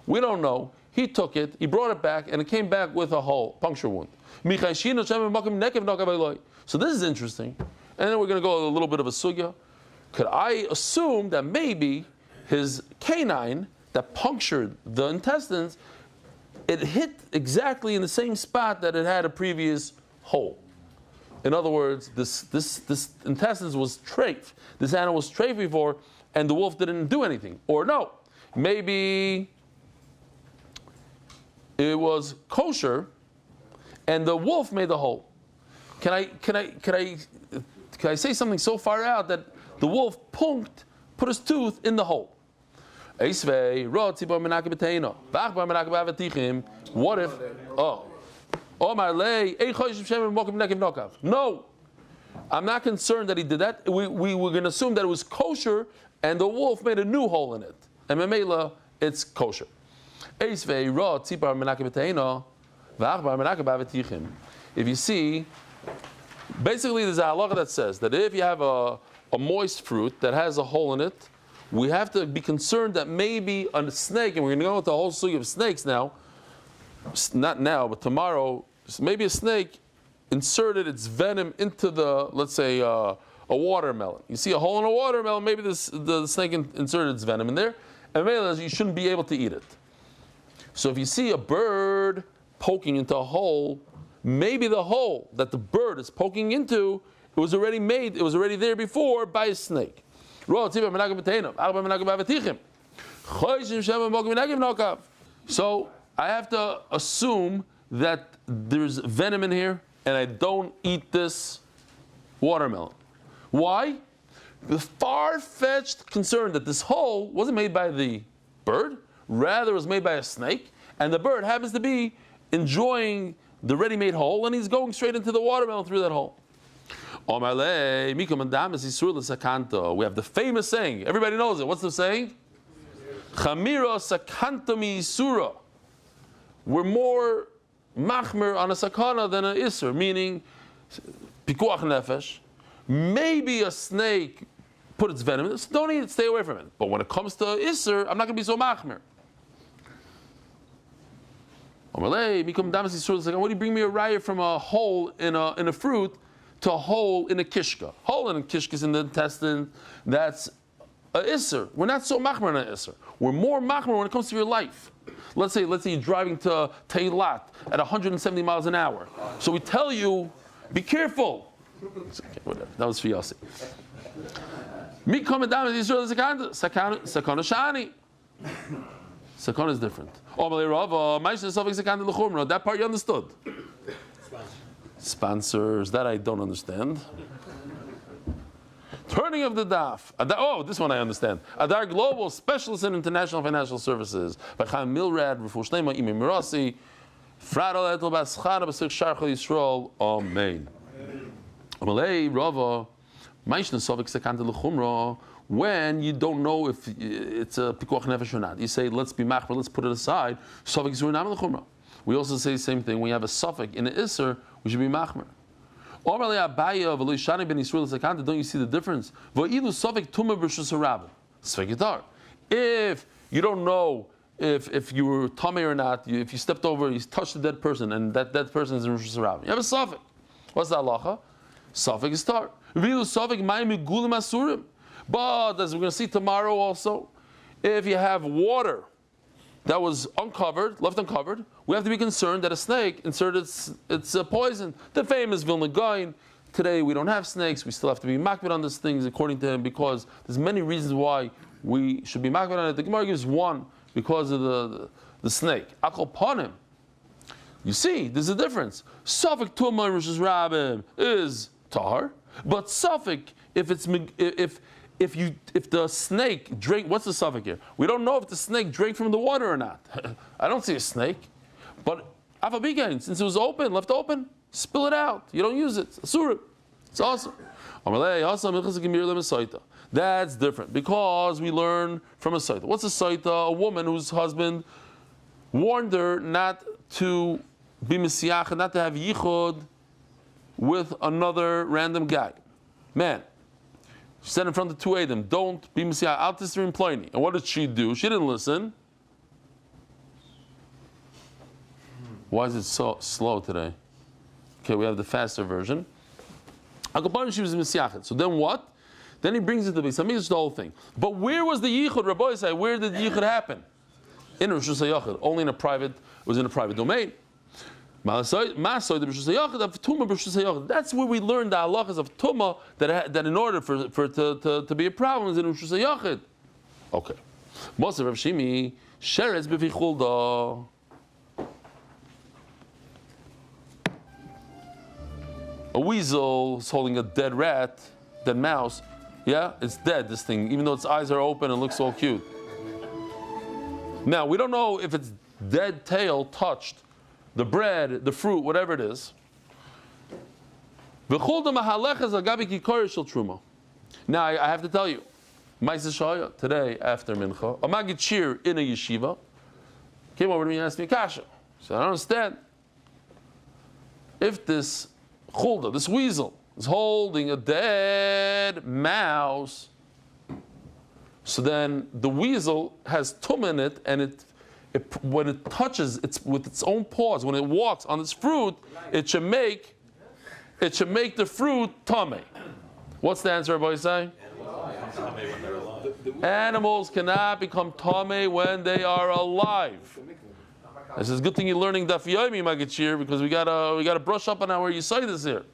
We don't know. He took it, he brought it back, and it came back with a hole, puncture wound. So this is interesting. And then we're going to go a little bit of a sugya. Could I assume that maybe his canine that punctured the intestines, it hit exactly in the same spot that it had a previous hole? In other words, this intestines was treif. This animal was treif before, and the wolf didn't do anything. Or no, maybe it was kosher, and the wolf made the hole. Can I say something so far out that the wolf put his tooth in the hole? What if? No, I'm not concerned that he did that. We were going to assume that it was kosher, and the wolf made a new hole in it, and memela it's kosher. If you see, basically there's a halacha that says that if you have a moist fruit that has a hole in it, we have to be concerned that maybe a snake, and we're going to go with the whole suite of snakes now, not now, but tomorrow, maybe a snake inserted its venom into the, let's say, a watermelon. You see a hole in a watermelon, maybe the snake inserted its venom in there, and maybe you shouldn't be able to eat it. So if you see a bird poking into a hole, maybe the hole that the bird is poking into, it was already made, it was already there before by a snake. So I have to assume that there's venom in here and I don't eat this watermelon. Why? The far-fetched concern that this hole wasn't made by the bird, rather it was made by a snake, and the bird happens to be enjoying the ready-made hole, and he's going straight into the watermelon through that hole. We have the famous saying. Everybody knows it. What's the saying? Chamira sakanta mi isura. We're more machmer on a sakana than an isur, meaning pikuach nefesh. Maybe a snake put its venom in it, so don't eat it, stay away from it. But when it comes to Isser, I'm not going to be so machmer. What do you bring me a raya from a hole in a fruit to a hole in a kishka? Hole in a kishka is in the intestine. That's a Isser. We're not so machmer on an Isser. We're more machmer when it comes to your life. Let's say you're driving to Teilat at 170 miles an hour. So we tell you, be careful. Okay, whatever. That was for Yossi. Me coming down with Israel is sakana shani. Sakana is different. That part you understood. Sponsors, that I don't understand. Turning of the daf. Oh, this one I understand. Adar Global, specialist in international financial services. By Chaim Milrad, Refu Shlema, Imi Mirasi, Fradal Etel Baschara, Basich Sharchel Yisrael. Amen. Amalei Rava, Maishna Sovik Sekante L'Chumra. When you don't know if it's a pikuach nefesh or not, you say, let's be machmer, let's put it aside. Sovik Zur Nam L'Chumra. We also say the same thing. When you have a suffix in an Isser, we should be machmer. Don't you see the difference? If you don't know if you were tummy or not, if you stepped over, you touched a dead person, and that dead person is in Rosh Hashanah. You have a suffix. What's the halacha? Suffix is tar. But as we're going to see tomorrow also, if you have water that was uncovered, left uncovered, we have to be concerned that a snake inserted its poison. The famous Vilna Gaon. Today we don't have snakes. We still have to be makbid on these things according to him, because there's many reasons why we should be makbid on it. The Gemara gives one because of the snake. Akol panim. You see, there's a difference. Suffolk Tumah Rosh Rabbim is tar, but Suffolk if the snake drank, what's the suffix here? We don't know if the snake drank from the water or not. I don't see a snake. But Avabigain, since it was open, left open, spill it out. You don't use it. It's asura. It's awesome. That's different because we learn from a saita. What's a saita? A woman whose husband warned her not to be mesiach, not to have yichud with another random guy. Man. She said in front of two Adam, don't be Messiah, out this employee. And what did she do? She didn't listen. Why is it so slow today? Okay, we have the faster version. She was Messiah. So then what? Then he brings it to Beis Hamikdash, the whole thing. But where was the Yichud, Rabbi say? Where did the Yichud happen? In Rosh Hashanah. Only in a private, it was in a private domain. That's where we learned the halachas of Tumah, that in order for it to be a problem is in Rosh Hashanah. Okay. Most of Rav Shimi, Sheretz b'vichulda. A weasel is holding a dead rat, dead mouse. Yeah, it's dead, this thing, even though its eyes are open and looks all cute. Now, we don't know if its dead tail touched the bread, the fruit, whatever it is. Now, I have to tell you, today after Mincha, a Magid Shir in a yeshiva came over to me and asked me a kasha. So I don't understand. If this chulda, this weasel, is holding a dead mouse, so then the weasel has tumah in it, and when it touches with its own paws, when it walks on its fruit, it should make the fruit tameh. What's the answer, everybody say? Animals cannot become tameh when they are alive. This is a good thing you're learning Daf Yomi, Magid Shir, because we gotta brush up on where you say this here.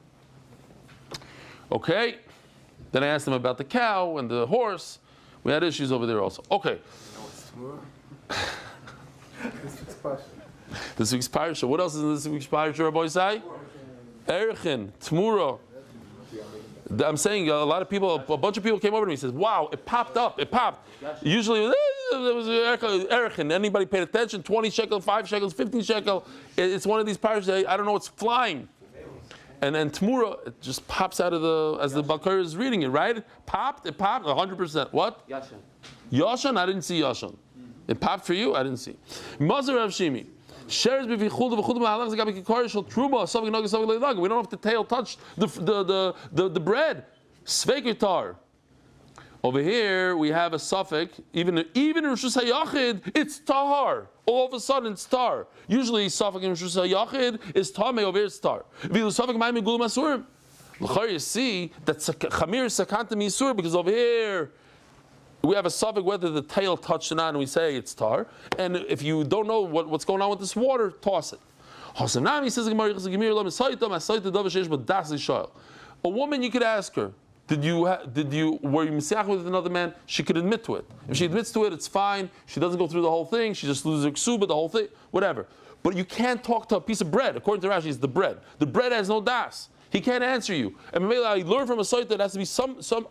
Okay. Then I asked him about the cow and the horse. We had issues over there also. Okay. This week's parasha. What else is in this week's parasha, Rabbi Isai? Erchin, Tmura. I'm saying a bunch of people came over to me and said, wow, it popped up. It popped. Usually it was Erchin. Anybody paid attention? 20 shekel, 5 shekels, 15 shekel. It's one of these parashas. I don't know, it's flying. And then Tmura, it just pops out of as the Balkar is reading it, right? It popped 100%. What? Yashan. Yashan? I didn't see Yashan. It popped for you? I didn't see. Mazar Rav Shimi. We don't know if the tail touched the bread. Sveikitar. Over here we have a suffix. Even in Rishus HaYachid, it's tahar. All of a sudden it's tar. Usually suffix in Rishus HaYachid is tamei. Over here it's tar. Vilu suffix ma'im gul masurim. L'char you see that chamir sakanta misur, because over here we have a suffix whether the tail touched it on, and we say it's tar. And if you don't know what's going on with this water, toss it. Hasanami says a woman, you could ask her, were you misach with another man? She could admit to it. If she admits to it, it's fine. She doesn't go through the whole thing. She just loses her ksuba, the whole thing, whatever. But you can't talk to a piece of bread. According to Rashi, it's the bread. The bread has no das. He can't answer you. And maybe I learned from a site that it has to be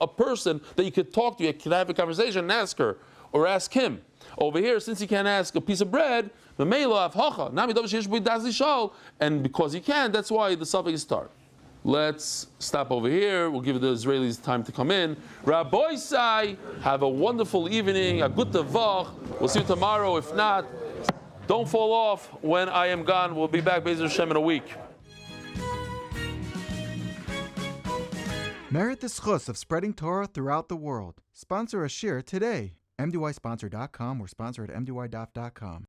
a person that you could talk to. You can have a conversation and ask her or ask him. Over here, since he can't ask a piece of bread, and because he can, that's why the suffix is tar. Let's stop over here. We'll give the Israelis time to come in. Rabbi Sai, have a wonderful evening. A good Voch. We'll see you tomorrow. If not, don't fall off when I am gone. We'll be back, Be'ez Hashem, in a week. Merit the schus of spreading Torah throughout the world. Sponsor a shir today. MDYsponsor.com or sponsor at MDYDaf.com.